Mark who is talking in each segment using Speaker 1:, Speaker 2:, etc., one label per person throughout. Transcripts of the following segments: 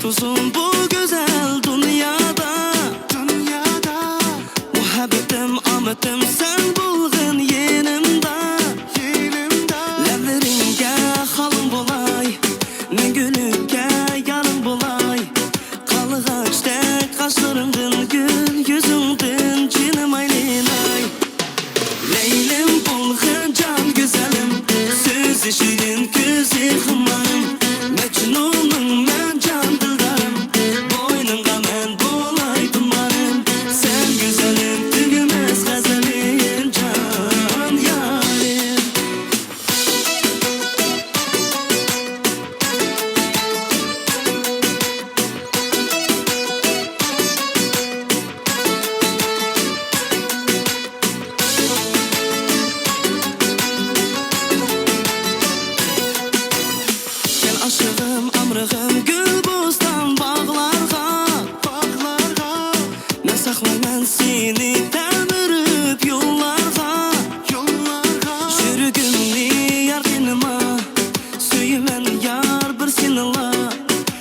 Speaker 1: Mahsusum bu güzel dünyada. Muhabbetim, ametim sen bulgin yenimda. Lavleringga halım bolay, men gülükke yarım bolay. Qalğaçdek qaşlarımdın gül, yüzüngdün cinim aylinay. Leylim bulgin can güzelim, söz şirin közi hımarım. Mecnunum men can dildarım, boynunga men bolay dumanım. Sen güzelim tügümez gazelim, can yarim. Gel aşığım, amrığım, gül bostan bağlarga. Men saxlayman seni tanırıp yollarga. Yürügümni yar dinima, söymen yar bir senila.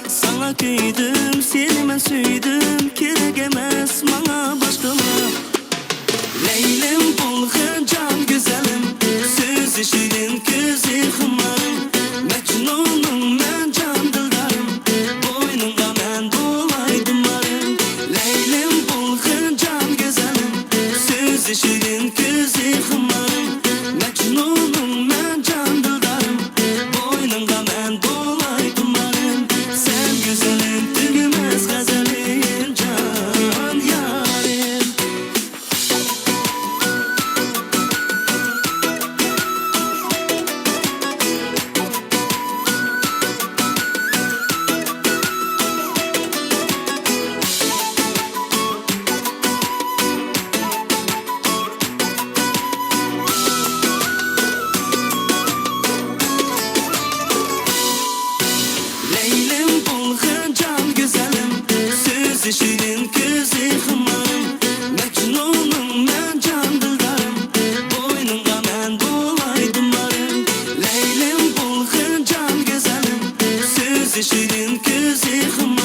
Speaker 1: Sana köydüm, seni men söydüm, kerek emes manga başkalar. Leylim bulgin can güzelim, sözü şirin közi hımarım. Mecnunum men can dildarım, boynunga men bolay dumarım. Leylim bulgin can güzelim, sözü şirin közi hımarım. Mecnunum men can dildarım, boynunga men bolay dumarım. Sen güzelim tügümez gazelim, can yarim. Leylim bulgin can güzelim, sözü şirin közi hımarım. Mecnunum men can dildarım, boynunga men bolay dumarım. Leylim bulgin can güzelim, sözü şirin közi hımarım.